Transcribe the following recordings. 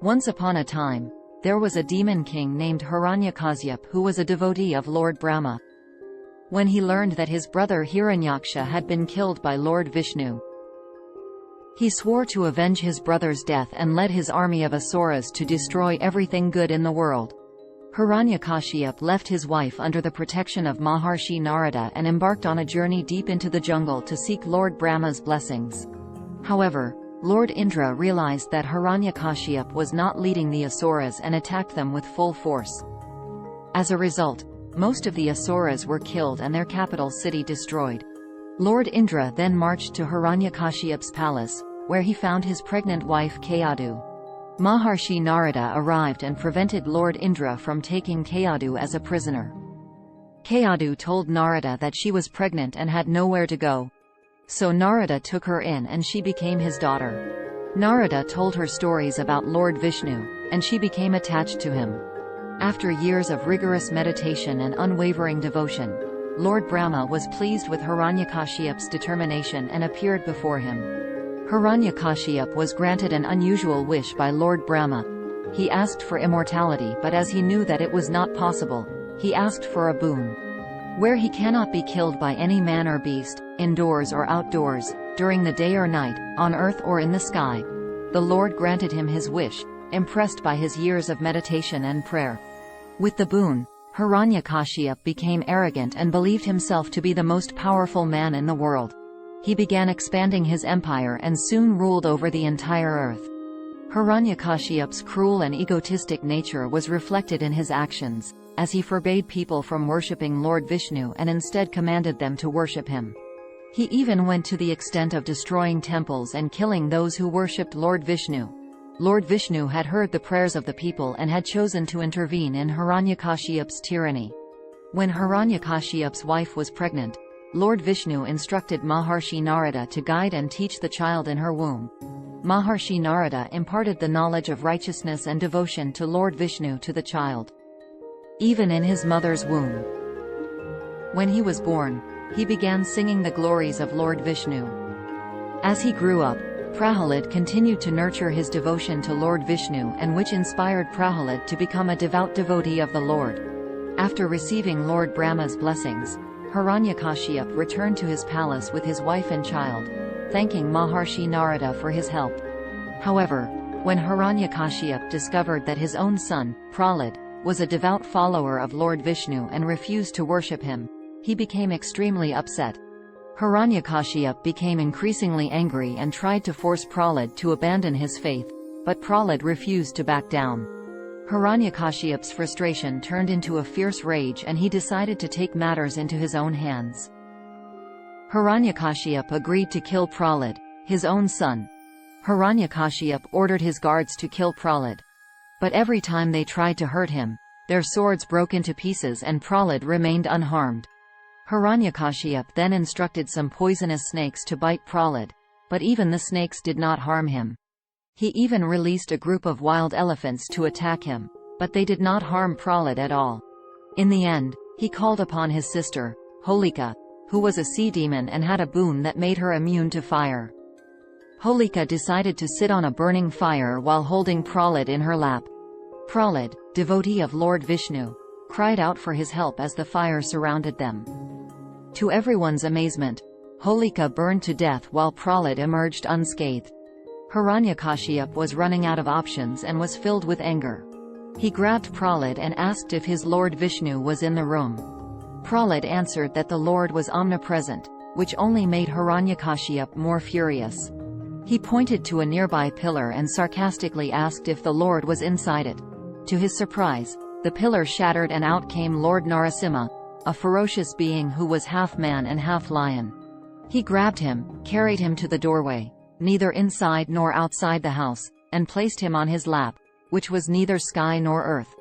Once upon a time, there was a demon king named Hiranyakashyap who was a devotee of Lord Brahma. When he learned that his brother Hiranyaksha had been killed by Lord Vishnu, he swore to avenge his brother's death and led his army of asuras to destroy everything good in the world. Hiranyakashyap left his wife under the protection of Maharshi Narada and embarked on a journey deep into the jungle to seek Lord Brahma's blessings. However, Lord Indra realized that Hiranyakashyap was not leading the asuras and attacked them with full force. As a result, most of the asuras were killed and their capital city destroyed. Lord Indra then marched to Hiranyakashyap's palace, where he found his pregnant wife Kayadu. Maharshi Narada arrived and prevented Lord Indra from taking Kayadu as a prisoner. Kayadu told Narada that she was pregnant and had nowhere to go. So Narada took her in and she became his daughter. Narada told her stories about Lord Vishnu, and she became attached to him. After years of rigorous meditation and unwavering devotion, Lord Brahma was pleased with Hiranyakashyap's determination and appeared before him. Hiranyakashyap was granted an unusual wish by Lord Brahma. He asked for immortality, but as he knew that it was not possible, he asked for a boon. Where he cannot be killed by any man or beast, indoors or outdoors, during the day or night, on earth or in the sky. The Lord granted him his wish, impressed by his years of meditation and prayer. With the boon, Hiranyakashyap became arrogant and believed himself to be the most powerful man in the world. He began expanding his empire and soon ruled over the entire earth. Hiranyakashyap's cruel and egotistic nature was reflected in his actions, as he forbade people from worshipping Lord Vishnu and instead commanded them to worship him. He even went to the extent of destroying temples and killing those who worshipped Lord Vishnu. Lord Vishnu had heard the prayers of the people and had chosen to intervene in Hiranyakashyap's tyranny. When Hiranyakashyap's wife was pregnant, Lord Vishnu instructed Maharshi Narada to guide and teach the child in her womb. Maharshi Narada imparted the knowledge of righteousness and devotion to Lord Vishnu to the child, even in his mother's womb. When he was born, he began singing the glories of Lord Vishnu. As he grew up, Prahlada continued to nurture his devotion to Lord Vishnu, and which inspired Prahlada to become a devout devotee of the Lord. After receiving Lord Brahma's blessings, Hiranyakashyap returned to his palace with his wife and child, thanking Maharshi Narada for his help. However, when Hiranyakashyap discovered that his own son, Prahlada, was a devout follower of Lord Vishnu and refused to worship him, he became extremely upset. Hiranyakashyap became increasingly angry and tried to force Prahlada to abandon his faith, but Prahlada refused to back down. Hiranyakashyap's frustration turned into a fierce rage and he decided to take matters into his own hands. Hiranyakashyap agreed to kill Prahlada, his own son. Hiranyakashyap ordered his guards to kill Prahlada. But every time they tried to hurt him, their swords broke into pieces and Prahlada remained unharmed. Hiranyakashyap then instructed some poisonous snakes to bite Prahlada, but even the snakes did not harm him. He even released a group of wild elephants to attack him, but they did not harm Prahlada at all. In the end, he called upon his sister, Holika, who was a sea demon and had a boon that made her immune to fire. Holika decided to sit on a burning fire while holding Prahlada in her lap. Prahlada, devotee of Lord Vishnu, cried out for his help as the fire surrounded them. To everyone's amazement, Holika burned to death while Prahlada emerged unscathed. Hiranyakashyap was running out of options and was filled with anger. He grabbed Prahlada and asked if his Lord Vishnu was in the room. Prahlada answered that the Lord was omnipresent, which only made Hiranyakashyap more furious. He pointed to a nearby pillar and sarcastically asked if the Lord was inside it. To his surprise, the pillar shattered and out came Lord Narasimha, a ferocious being who was half man and half lion. He grabbed him, carried him to the doorway, neither inside nor outside the house, and placed him on his lap, which was neither sky nor earth.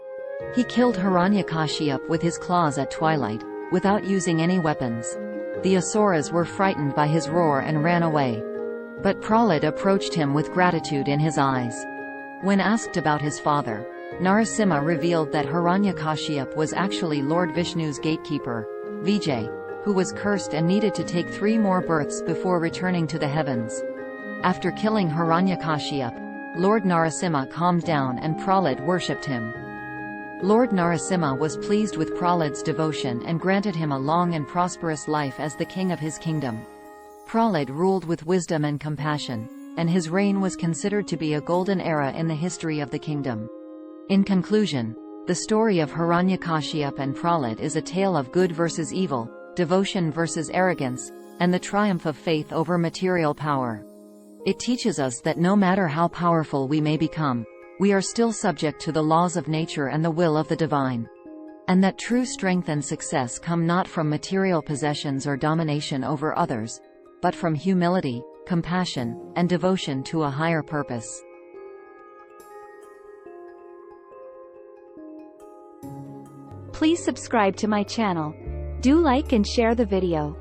He killed Hiranyakashyap with his claws at twilight, without using any weapons. The asuras were frightened by his roar and ran away. But Prahlada approached him with gratitude in his eyes. When asked about his father, Narasimha revealed that Hiranyakashyap was actually Lord Vishnu's gatekeeper, Vijay, who was cursed and needed to take 3 more births before returning to the heavens. After killing Hiranyakashyap, Lord Narasimha calmed down and Prahlad worshipped him. Lord Narasimha was pleased with Prahlad's devotion and granted him a long and prosperous life as the king of his kingdom. Prahlad ruled with wisdom and compassion, and his reign was considered to be a golden era in the history of the kingdom. In conclusion, the story of Hiranyakashyap and Prahlad is a tale of good versus evil, devotion versus arrogance, and the triumph of faith over material power. It teaches us that no matter how powerful we may become, we are still subject to the laws of nature and the will of the divine. And that true strength and success come not from material possessions or domination over others, but from humility, compassion, and devotion to a higher purpose. Please subscribe to my channel. Do like and share the video.